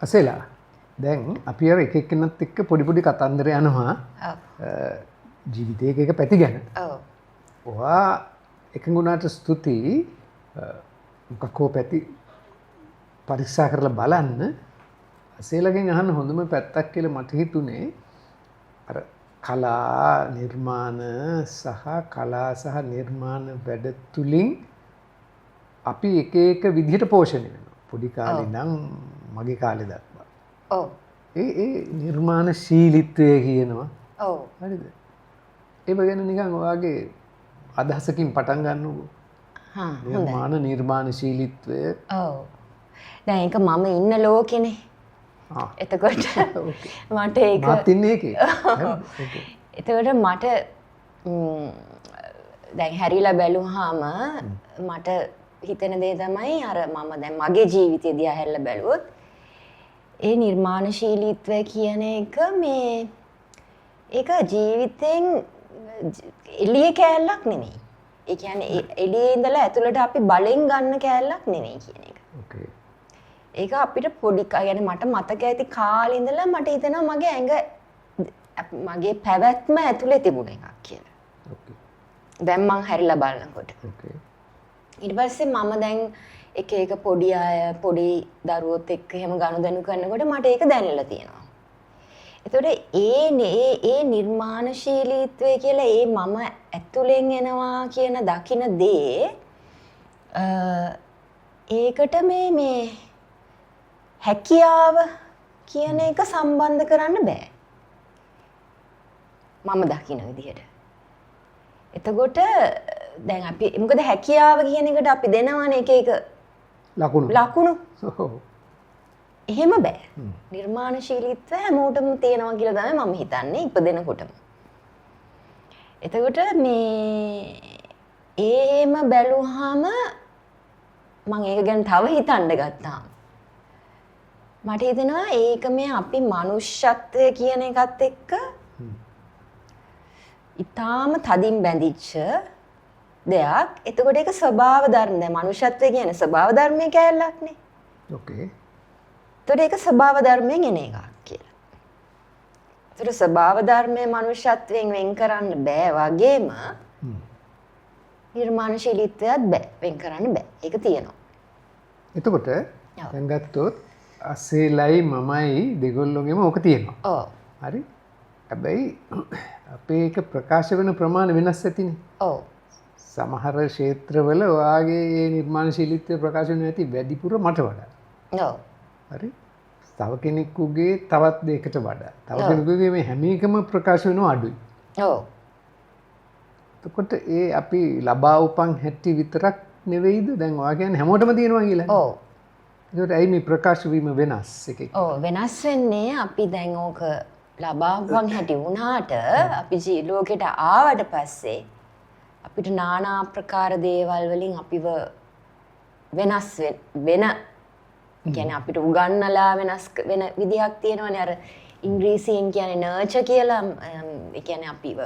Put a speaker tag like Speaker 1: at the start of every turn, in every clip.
Speaker 1: අසෙලා දැන් අපි අර එක එක්කෙනත් එක්ක පොඩි කතන්දර යනවා ජීවිතයක එක පැති ගැන. ඔයා එකඟුණාට ස්තුතියි. මොකක් හෝ පැති පරීක්ෂා කරලා බලන්න. අසෙලගෙන් අහන්න හොඳම පැත්තක් කියලා මට හිතුනේ අර කලා නිර්මාණ සහ නිර්මාණ වැඩ තුලින් අපි එක විදිහට පෝෂණය වෙනවා. පොඩි කාලේ නම් මගේ කාලේ දක්වා.
Speaker 2: ඔව්.
Speaker 1: ඒ නිර්මාණශීලීත්වය කියනවා.
Speaker 2: ඔව්.
Speaker 1: හරිද? ඒ වගේන නිකන් ඔයාගේ අදහසකින් පටන් ගන්නකො. නිර්මාණශීලීත්වය.
Speaker 2: ඔව්. දැන් ඒක මම ඉන්න ලෝකෙනේ. එතකොට මට ඒක
Speaker 1: මාත් ඉන්නේ ඒකේ.
Speaker 2: එතකොට මට දැන් හැරිලා බැලුවාම මට හිතෙන දේ තමයි අර මම දැන් මගේ ජීවිතය දිහා හැරිලා බැලුවොත් ඒ නිර්මාණශීලීත්වය කියන එක ඒක ජීවිතෙන් එළිය කෑල්ලක් නෙමෙයි. ඒ කියන්නේ එළියේ ඉඳලා ඇතුළට අපි බලෙන් ගන්න කෑල්ලක් නෙමෙයි කියන එක.
Speaker 1: ඕකේ.
Speaker 2: ඒක අපිට පොඩි يعني මට මතක ඇති කාලේ ඉඳලා මට හිතෙනවා මගේ ඇඟ මගේ පැවැත්ම ඇතුලේ තිබුණ එකක් කියලා.
Speaker 1: ඕකේ.
Speaker 2: දැන් මං හැරිලා බලනකොට.
Speaker 1: ඕකේ.
Speaker 2: ඊට පස්සේ මම දැන් එක පොඩි අය පොඩි දරුවොත් එක්ක එහෙම ගනුදෙනු කරනකොට මට ඒක දැනෙලා තියෙනවා. එතකොට ඒ නිර්මාණශීලීත්වය කියලා ඒ මම ඇතුලෙන් එනවා කියන දකින දේ ඒකට මේ හැකියාව කියන එක සම්බන්ධ කරන්න බෑ. මම දකින විදිහට. එතකොට දැන් අපි මොකද හැකියාව කියන එකට අපි දෙනවනේ එක ලකුණු. එහෙම බෑ. නිර්මාණශීලීත්වය හැමෝටම තියෙනවා කියලා තමයි මම හිතන්නේ ඉපදෙනකොටම. එතකොට එහෙම බැලුවාම මම ඒක ගැන තව හිතන්න ගත්තාම මට හිතෙනවා ඒක මේ අපි මනුෂ්‍යත්වය කියන එකත් එක්ක ඊටාම තදින් බැඳිච්ච දෙයක්. එතකොට ඒක ස්වභාව ධර්ම. දැන් මනුෂ්‍යත්වය කියන්නේ ස්වභාව ධර්මයේ කැලලක්නේ.
Speaker 1: ඕකේ.
Speaker 2: එතකොට ඒක ස්වභාව ධර්මයෙන් එන එකක් කියලා. එතකොට ස්වභාව ධර්මයේ මනුෂ්‍යත්වයෙන් වෙන් කරන්න බෑ වගේම නිර්මාණශීලීත්වයත් බෑ වෙන් කරන්න බෑ. ඒක තියෙනවා.
Speaker 1: එතකොට දැන් ගත්තොත් අසේලයි මමයි දෙගොල්ලෝගෙම ඕක තියෙනවා.
Speaker 2: ඔව්.
Speaker 1: හරි. හැබැයි අපේ එක ප්‍රකාශ වෙන ප්‍රමාණය වෙනස් ඇතිනේ.
Speaker 2: ඔව්.
Speaker 1: සමහර ක්ෂේත්‍රවල ඔයාගේ නිර්මාණශීලීත්වය ප්‍රකාශ වෙන ඇති වැඩිපුර මට වඩා.
Speaker 2: ඔව්.
Speaker 1: හරි. තව කෙනෙකුගේ තවත් දෙයකට වඩා. තව කෙනෙකුගේ මේ හැම එකම ප්‍රකාශ වෙනවා අඩුයි.
Speaker 2: ඔව්.
Speaker 1: එතකොට ඒ අපි ලබා උපන් හැටි විතරක් නෙවෙයිද දැන් ඔයා කියන්නේ හැමෝටම තියෙනවා කියලා.
Speaker 2: ඔව්.
Speaker 1: ඒකට ඇයි මේ ප්‍රකාශ වීම වෙනස් එකේ?
Speaker 2: ඔව් වෙනස් වෙන්නේ අපි දැන් ඕක ලබා උපන් හැටි වුණාට අපි ලෝකෙට ආවට පස්සේ අපිට নানা ආකාර දේවල් වලින් අපිව වෙනස් වෙන කියන්නේ අපිට උගන්නලා වෙනස් වෙන විදිහක් තියෙනවානේ අර ඉංග්‍රීසියෙන් කියන්නේ නර්චර් කියලා ඒ කියන්නේ අපිව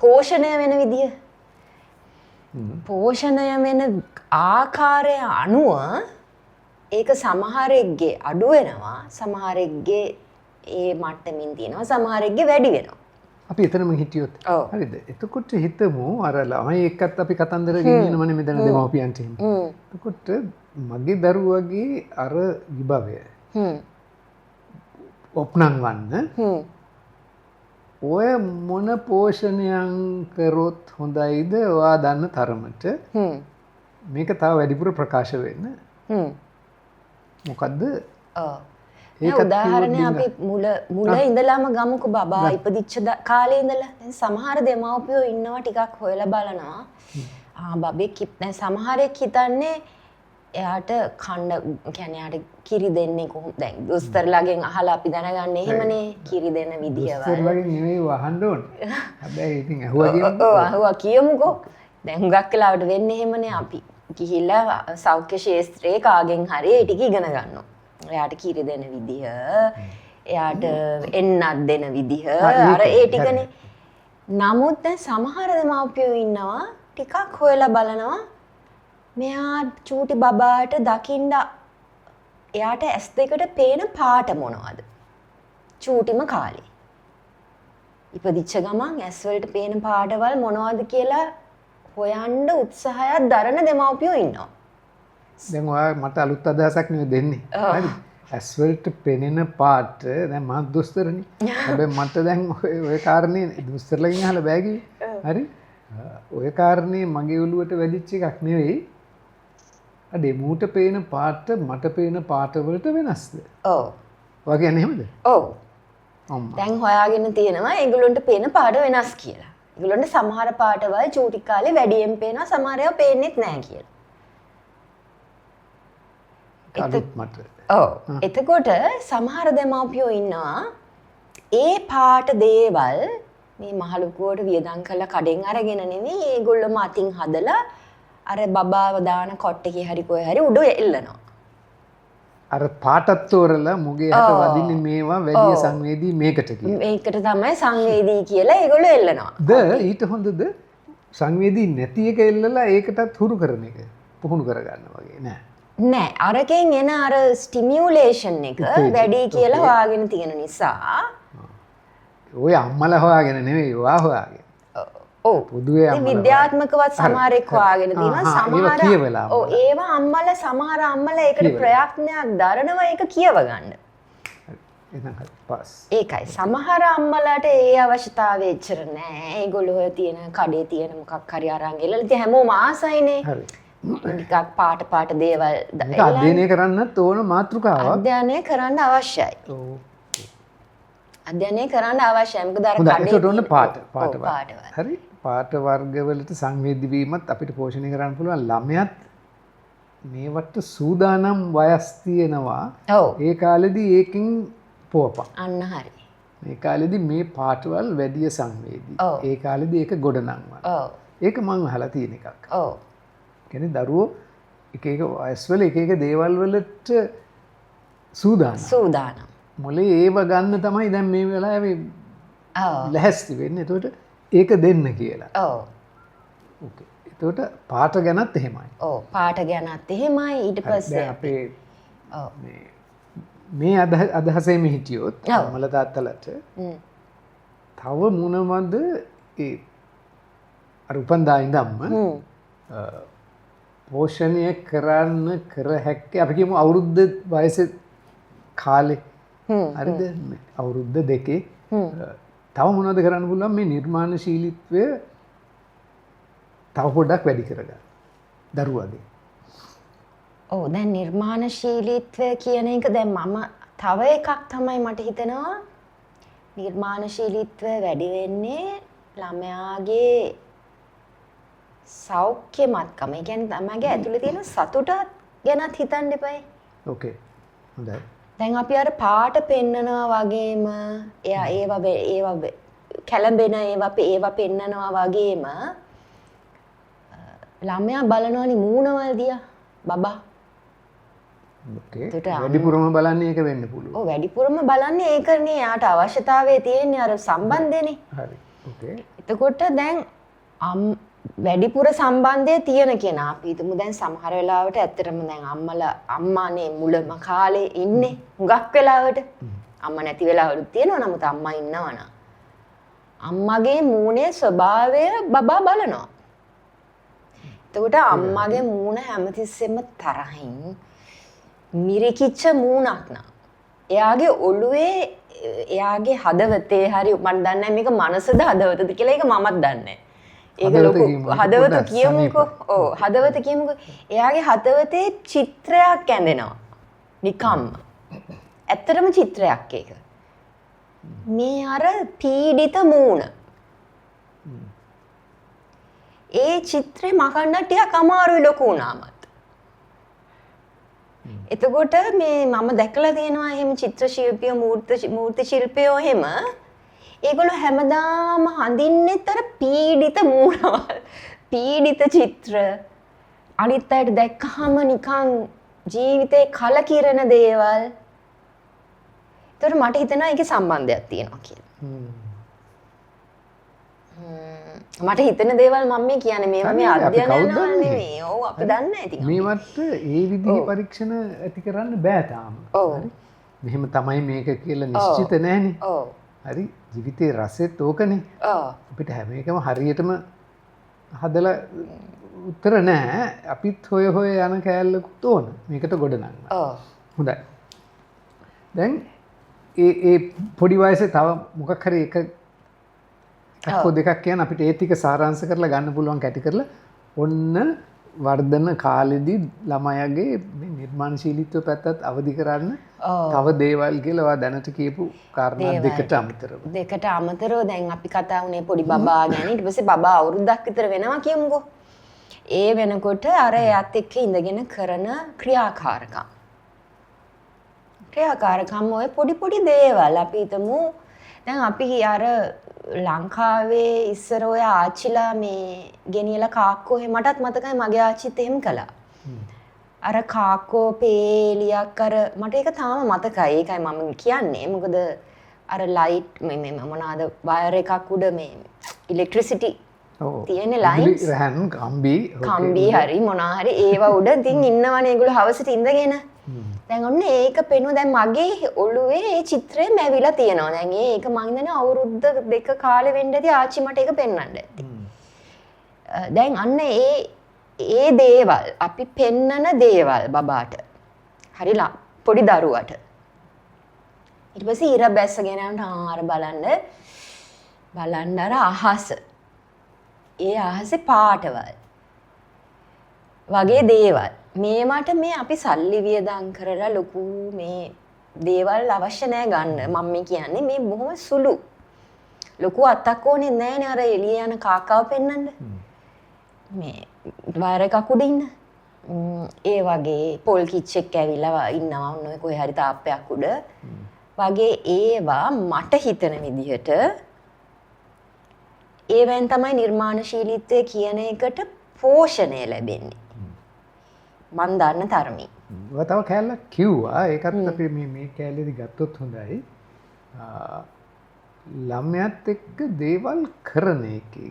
Speaker 2: පෝෂණය වෙන විදිය පෝෂණය වෙන ආකාරය අනුව ඒක සමහරෙක්ගේ අඩු වෙනවා සමහරෙක්ගේ ඒ මට්ටමින් තියෙනවා සමහරෙක්ගේ වැඩි වෙනවා
Speaker 1: අපි එතනම හිටියොත් හරිද එතකොට හිතමු අර ළමයි එක්කත් අපි කතන්දර ගෙනියනවනේ මෙතන දෙමව්පියන්ට එතකොට මගේ දරුවගේ අර විභවය ඔප්නංවන්න ඔය මොන පෝෂණයන් කරොත් හොඳයිද ඔයා දන්න තරමට මේක තව වැඩිපුර ප්‍රකාශ වෙන්න මොකද්ද
Speaker 2: ඒක උදාහරණයක් අපි මුල ඉඳලාම ගමුකෝ බබා ඉපදිච්ච කාලේ ඉඳලා දැන් සමහර දෙමව්පියෝ ඉන්නවා ටිකක් හොයලා බලනවා බබෙක් දැන් සමහරෙක් හිතන්නේ එයාට කන්න කියන්නේ එයාට කිරි දෙන්නේ කොහොමද දැන් දොස්තරලාගෙන් අහලා අපි දැනගන්නේ එහෙමනේ කිරි දෙන විදිය වල
Speaker 1: දොස්තරලාගෙන් නෙවෙයි වහන්න ඕනේ හැබැයි ඉතින්
Speaker 2: අහුවා කියමුකෝ දැන් හුඟක් වෙලාවට වෙන්නේ එහෙමනේ අපි ගිහිල්ලා සෞඛ්‍ය ශාස්ත්‍රයේ කාගෙන් හරි ඒ ටික ඉගෙන ගන්නවා එයාට කිරි දෙන විදිහ එයාට එන්නත් දෙන විදිහ අර ඒ ටිකනේ නමුත් දැන් සමහර දෙමාපියෝ ඉන්නවා ටිකක් හොයලා බලනවා මෙයා චූටි බබාට දකින්න එයාට ඇස් දෙකට පේන පාට මොනවද? චූටිම කාලේ. ඉපදිච්ච ගමන් ඇස් වලට පේන පාටවල් මොනවද කියලා හොයන්න උත්සාහයක් දරන දෙමව්පියෝ ඉන්නවා.
Speaker 1: දැන් ඔයා මට අලුත් අදහසක් නෙවෙයි දෙන්නේ. හරි. ඇස් වලට පෙනෙන පාට දැන් මම දොස්තරනේ. හැබැයි මට දැන් ඔය කාරණේ දොස්තරලගෙන් අහලා බෑ කිව්වේ. හරි. ඔය කාරණේ මගේ ඔළුවට වැදිච්ච එකක් නෙවෙයි. දෙමුට පේන පාට මට පේන පාට වලට වෙනස්ද?
Speaker 2: ඔව්.
Speaker 1: ඔයා කියන්නේ එහෙමද?
Speaker 2: ඔව්.
Speaker 1: අම්මා.
Speaker 2: දැන් හොයාගෙන තියෙනවා ඒගොල්ලන්ට පේන පාට වෙනස් කියලා. ඒගොල්ලන්ට සමහර පාටවල් චූටි කාලේ වැඩියෙන් පේනවා සමහර ඒවා පේන්නේත් නැහැ කියලා.
Speaker 1: අලුත් මට.
Speaker 2: ඔව්. එතකොට සමහර දෙමව්පියෝ ඉන්නවා ඒ පාට දේවල් මේ මහලුකුවට වියදම් කරලා කඩෙන් අරගෙන නෙවෙයි ඒගොල්ලොම අතින් හදලා අර බබාව දාන කොට්ටේ හරි කොහේ හරි උඩ එල්ලනවා.
Speaker 1: අර පාටත් තෝරලා මුගේ හැට වදින්නේ මේවා වැඩි සංවේදී මේකට කියලා.
Speaker 2: මේකට තමයි සංවේදී කියලා ඒගොල්ලෝ එල්ලනවා.
Speaker 1: ඊට හොඳද සංවේදී නැති එක එල්ලලා ඒකටත් හුරු කරන එක පුහුණු කරගන්න වගේ නෑ.
Speaker 2: නෑ අරකින් එන අර ස්ටිමියුලේෂන් එක වැඩි කියලා හොයාගෙන තියෙන නිසා
Speaker 1: ඔය අම්මලා හොයාගෙන නෙවෙයි ඔයා හොයාගෙන.
Speaker 2: ඔව්
Speaker 1: පොදුවේ
Speaker 2: විද්‍යාත්මකවත් සමහරෙක් හොයාගෙන තියෙනවා සමහර ඔව් ඒවා අම්මලා සමහර අම්මලා ඒකට ප්‍රයත්නයක් දරනවා ඒක කියව ගන්න.
Speaker 1: එහෙනම් පාස්.
Speaker 2: ඒකයි සමහර අම්මලාට ඒ අවශ්‍යතාවය එච්චර නෑ. ඒගොල්ලෝ ඔය තියෙන කඩේ තියෙන මොකක් හරි අරන් එල්ලලා ඉතින් හැමෝම ආසයිනේ.
Speaker 1: හරි.
Speaker 2: ටිකක් පාට දේවල්
Speaker 1: ඒක අධ්‍යයනය කරන්නත් ඕන මාතෘකාවක්.
Speaker 2: අධ්‍යයනය කරන්න අවශ්‍යයි.
Speaker 1: ඔව්.
Speaker 2: අධ්‍යයනය කරන්න අවශ්‍යයි. මොකද අර
Speaker 1: කඩේ තියෙන පාට
Speaker 2: හරි.
Speaker 1: පාට වර්ගවලට සංවේදී වීමත් අපිට පෝෂණය කරන්න පුළුවන් ළමයාත් මේවට සූදානම් වයස් තියෙනවා.
Speaker 2: ඔව්.
Speaker 1: ඒ කාලෙදී ඒකෙන් පොවපන්.
Speaker 2: අන්න හරි.
Speaker 1: මේ කාලෙදී මේ පාටවල් වැඩි සංවේදී. ඒ කාලෙදී ඒක ගොඩනංවන.
Speaker 2: ඔව්.
Speaker 1: ඒක මම අහලා තියෙන එකක්.
Speaker 2: ඔව්.
Speaker 1: කියන්නේ දරුවෝ එක එක වයස්වල එක එක දේවල් වලට
Speaker 2: සූදානම්.
Speaker 1: මොලේ ඒව ගන්න තමයි දැන් මේ වෙලාවේ
Speaker 2: ඔව්.
Speaker 1: ලැහැස්ති වෙන්නේ. එතකොට ඒක දෙන්න කියලා.
Speaker 2: ඔව්.
Speaker 1: ඕකේ. එතකොට පාට ගැනත් එහෙමයි.
Speaker 2: ඔව් පාට ගැනත් එහෙමයි ඊට පස්සේ
Speaker 1: අපේ
Speaker 2: ඔව්
Speaker 1: මේ අදහසෙම හිටියොත් මල තාත්තලට තව මොනවද ඒ අර උපන්දා ඉඳන්ම පෝෂණය කරන්න කර හැක්කේ අපි කියමු අවුරුද්ද වයසේ කාලේ හරිද අවුරුද්ද දෙකේ තව මොනවද කරන්න පුළුවන් මේ නිර්මාණශීලීත්වය තව පොඩ්ඩක් වැඩි කරගන්න දරුවාගේ.
Speaker 2: ඔව් දැන් නිර්මාණශීලීත්වය කියන එක දැන් මම තව එකක් තමයි මට හිතෙනවා නිර්මාණශීලීත්වය වැඩි වෙන්නේ ළමයාගේ සෞඛ්‍යමත්කම. ඒ කියන්නේ තමයිගේ ඇතුලේ තියෙන සතුට ගැනත් හිතන්න එපයි.
Speaker 1: ඕකේ. හොඳයි.
Speaker 2: දැන් අපි අර පාට පෙන්නනවා වගේම එයා ඒවා කැළඹෙන ඒවා පෙන්නනවා වගේම ළමයා බලනවනේ මූණවල දිහා බබා.
Speaker 1: ඕකේ. වැඩිපුරම බලන්නේ ඒක වෙන්න පුළුවන්.
Speaker 2: ඔව් වැඩිපුරම බලන්නේ ඒකනේ. යාට අවශ්‍යතාවය තියෙන්නේ අර සම්බන්ධයනේ.
Speaker 1: හරි. ඕකේ.
Speaker 2: එතකොට දැන් වැඩිපුර සම්බන්ධය තියෙන කෙනා අපි හිතමු දැන් සමහර වෙලාවට ඇත්තටම දැන් අම්මානේ මුලම කාලේ ඉන්නේ හුඟක් වෙලාවට අම්මා නැති වෙලාවලුත් තියෙනවා. නමුත් අම්මා ඉන්නවනම් අම්මගේ මූණේ ස්වභාවය බබා බලනවා. එතකොට අම්මගේ මූණ හැමතිස්සෙම තරහින් මිරිකිච්ච මූණක් නා. එයාගේ ඔළුවේ එයාගේ හදවතේ හරි මම දන්නේ නැහැ මේක මනසද හදවතද කියලා ඒක මමත් දන්නේ නැහැ. ඒක ලොකු හදවත කියමුකෝ. ඔව් හදවත කියමුකෝ. එයාගේ හදවතේ චිත්‍රයක් ඇඳෙනවා. නිකම්ම. ඇත්තටම චිත්‍රයක් ඒක. මේ අර පීඩිත මූණ. ඒ චිත්‍රේ මකන්න ටිකක් අමාරුයි ලොකු වුණාමත්. එතකොට මේ මම දැකලා තියෙනවා එහෙම චිත්‍ර ශිල්පියෝ මූර්ති ශිල්පියෝ එහෙම ඒගොල්ලෝ හැමදාම හඳින්නෙත් අර පීඩිත මූණවල් පීඩිත චිත්‍ර අනිත් අයට දැක්කහම නිකන් ජීවිතේ කලකිරෙන දේවල්. ඒතර මට හිතෙනවා ඒකේ සම්බන්ධයක් තියෙනවා කියලා. මට හිතන දේවල් මම මේ කියන්නේ මේවා මේ
Speaker 1: හරි, අපි කවුද
Speaker 2: අධ්‍යයනවල
Speaker 1: දන්නේ?
Speaker 2: නෙමෙයි. ඔව් අපි දන්නේ නැහැ ඉතින්.
Speaker 1: මේවට ඒ විදිහේ පරීක්ෂණ ඇති කරන්න බෑ තාම.
Speaker 2: ඔව්.
Speaker 1: හරි. මෙහෙම තමයි මේක කියලා නිශ්චිත නැහැනේ.
Speaker 2: ඔව්.
Speaker 1: හරි. ජීවිතේ රසෙත් ඕකනේ.
Speaker 2: ඔව්.
Speaker 1: අපිට හැම එකම හරියටම හදලා උත්තර නැහැ. අපිත් හොය හොය යන කෑල්ලකුත් ඕන. මේකට ගොඩනගන්න.
Speaker 2: ඔව්.
Speaker 1: හොඳයි. දැන් ඒ පොඩි වයසේ තව මොකක් හරි එකක් දෙකක් කියන අපිට ඒ ටික සාරාංශ කරලා ගන්න පුළුවන් කැටි කරලා ඔන්න වර්ධන කාලෙදී ළමයාගේ මේ නිර්මාණශීලීත්ව පැත්තත් අවදි කරන්න තව දේවල් කියලා ඔයා දැනට කියපු කාරණා දෙකට අමතරව.
Speaker 2: දෙකට අමතරව දැන් අපි කතා වුණේ පොඩි බබා ගැන. ඊට පස්සේ බබා අවුරුද්දක් විතර වෙනවා කියමුකෝ. ඒ වෙනකොට අර එයත් එක්ක ඉඳගෙන කරන ක්‍රියාකාරකම්. ක්‍රියාකාරකම් ඔය පොඩි පොඩි දේවල් අපි හිතමු දැන් අපි අර ලංකාවේ ඉස්සර ඔය ආච්චිලා මේ ගෙනියලා කාක්කෝ මටත් මතකයි මගේ ආච්චිත් එහෙම කළා. අර කාක්කෝ පේලියක් අර මට ඒක තාම මතකයි. ඒකයි මම කියන්නේ. මොකද අර ලයිට් මේ මොනවාද වයර් එකක් උඩ මේ ඉලෙක්ට්‍රිසිටි තියෙන ලයින්ස්
Speaker 1: රහන් කම්බි
Speaker 2: හරි මොනවා හරි ඒවා උඩ ඉතින් ඉන්නවනේ ඒගොල්ලෝ හවසට ඉඳගෙන. දැන් ඔන්න ඒක පේනවා දැන් මගේ ඔළුවේ ඒ චිත්‍රය මැවිලා තියෙනවා. දැන් ඒක මං හිතන්නේ අවුරුද්ද දෙක කාලෙ වෙන්න ඇති ආච්චි මට ඒක පෙන්වන්න ඇති. දැන් අන්න ඒ දේවල් අපි පෙන්නන දේවල් බබාට. හරි පොඩි දරුවට. ඊට පස්සේ ඉර බැස්සගෙන යනට අර බලන්න අර අහස. ඒ අහසේ පාටවල් වගේ දේවල්. මේවට මේ අපි සල්ලි වියදම් කරලා ලොකු මේ දේවල් අවශ්‍ය නැහැ ගන්න. මම මේ කියන්නේ මේ බොහොම සුළු. ලොකු අත්තක් ඕනේ නැහැ නේ අර එළිය යන කාකාව පෙන්වන්න. මේ වයර් එකක් උඩ ඉන්න. ඒ වගේ පොල් කිච්චෙක් ඇවිල්ලා ඉන්නවා ඔන්න කොහේ හරි තාප්පයක් උඩ. වගේ ඒවා මට හිතන විදිහට ඒවෙන් තමයි නිර්මාණශීලීත්වය කියන එකට පෝෂණය ලැබෙන්නේ. මන් දන්න තරමින්.
Speaker 1: ඔය තව කෑල්ලක් කිව්වා. ඒකත් අපි මේ කෑල්ලේදී ගත්තොත් හොඳයි. ළමයාත් එක්ක දේවල් කරන එකේ.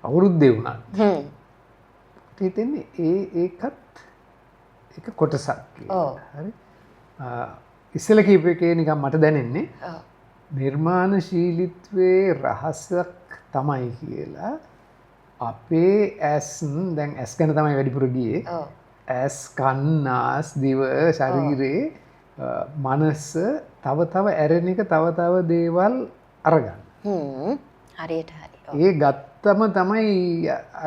Speaker 1: අවුරුද්දේ වුණත්. හිතෙන්නේ ඒකත් එක කොටසක් කියලා. හරි. ඉස්සෙල්ලා කීප එකේ නිකන් මට දැනෙන්නේ නිර්මාණශීලීත්වයේ රහසක් තමයි කියලා අපේ ඇස් දැන් ඇස් ගැන තමයි වැඩිපුර ගියේ. ඇස් කන් නාස් දිව ශරීරේ මනස තව ඇරෙන එක තව දේවල් අරගන්න.
Speaker 2: හරියට හරි.
Speaker 1: ඒ ගත්තම තමයි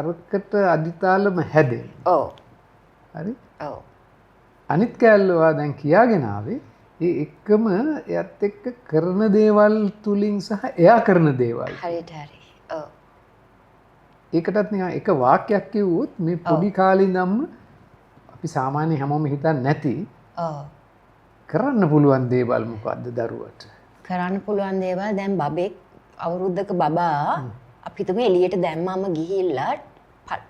Speaker 1: අරකට අදිතාලම හැදෙන්නේ.
Speaker 2: ඔව්.
Speaker 1: හරි?
Speaker 2: ඔව්.
Speaker 1: අනිත් කැලලවා දැන් කියාගෙන ආවේ ඒ එක්කම එයත් එක්ක කරන දේවල් තුලින් සහ එයා කරන දේවල්.
Speaker 2: හරියට හරි. ඔව්.
Speaker 1: ඒකටත් නිකන් එක වාක්‍යයක් කිව්වොත් මේ පොඩි කාලේ ඉඳන්ම අපි සාමාන්‍ය හැමෝම හිතන්නේ නැති කරන්න පුළුවන් දේවල් මොකද්ද දරුවට?
Speaker 2: කරන්න පුළුවන් දේවල් දැන් බබෙක් අවුරුද්දක බබා අපි හිතමු එළියට දැම්මම ගිහිල්ලා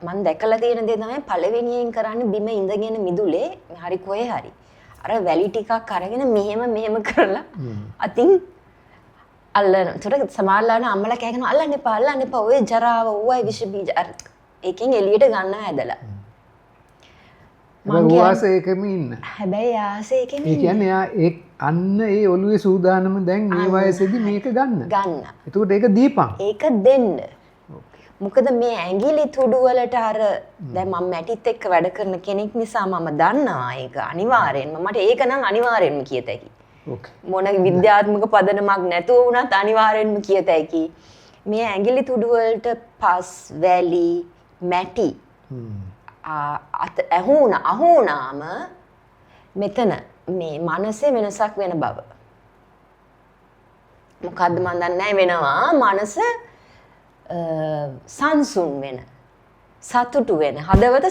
Speaker 2: මම දැකලා තියෙන දේ තමයි පළවෙනියෙන් කරන්නේ බිම ඉඳගෙන මිදුලේ හරි කොහේ හරි අර වැලි ටිකක් අරගෙන මෙහෙම කරලා අතින් අල්ලන. ඒතර සමහරලාට අම්මලා කෑගෙන අල්ලන්න එපා ඔය ජරාව ඔය විෂ බීජ අර එකෙන් එළියට ගන්න හැදලා.
Speaker 1: මම වාසයකම ඉන්න.
Speaker 2: හැබැයි ආසයකම
Speaker 1: ඒ කියන්නේ එයා අන්න ඒ ඔළුවේ සූදානම දැන් මේ වයසේදී මේක ගන්න. එතකොට ඒක දීපන්.
Speaker 2: ඒක දෙන්න. මොකද මේ ඇඟිලි තුඩු වලට අර දැන් මම මැටිත් එක්ක වැඩ කරන කෙනෙක් නිසා මම දන්නවා ඒක අනිවාර්යෙන්ම මට ඒක නම් අනිවාර්යෙන්ම කියත හැකි. මොන විද්‍යාත්මක පදනමක් නැතුව වුණත් අනිවාර්යෙන්ම කියත හැකි. මේ ඇඟිලි තුඩු වලට පස් වැලි මැටි අහුණාම මෙතන මේ මනසේ වෙනසක් වෙන බව. මොකද්ද මන් දන්නේ නැහැ වෙනවා මනස සංසුන් වෙන සතුටු වෙන හදවත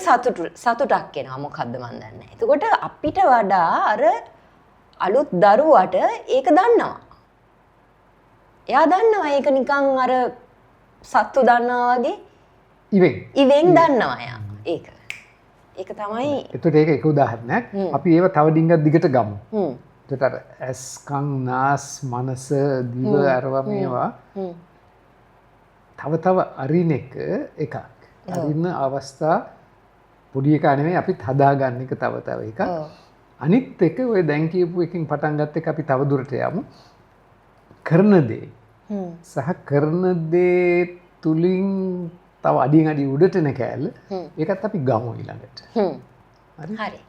Speaker 2: සතුටක් එනවා මොකද්ද මන් දන්නේ නැහැ. එතකොට අපිට වඩා අර අලුත් දරුවට ඒක දන්නවා. එයා දන්නවා ඒක නිකන් අර සත්තු දන්නවා වගේ ඉවෙන් දන්නවා එයා ඒක. ඒක තමයි.
Speaker 1: එතකොට ඒක එක උදාහරණයක්. අපි ඒව තව ඩිංගක් දිගට ගමු. එතකොට අර ඇස් කන් නාස් මනස දිව අරවා මේවා තව අරින එකක්. අරින්න අවස්ථා පොඩි එකා නෙමෙයි අපිත් හදාගන්න එක තව එකක්.
Speaker 2: ඔව්.
Speaker 1: අනිත් එක ඔය දැන් කියපු එකකින් පටන් ගත්ත එක අපි තව දුරට යමු. කරන දේ සහ කරන දේ තුලින් තව අඩියෙන් අඩිය උඩට එන කෑල්ල ඒකත් අපි ගමු ඊළඟට.
Speaker 2: හරි.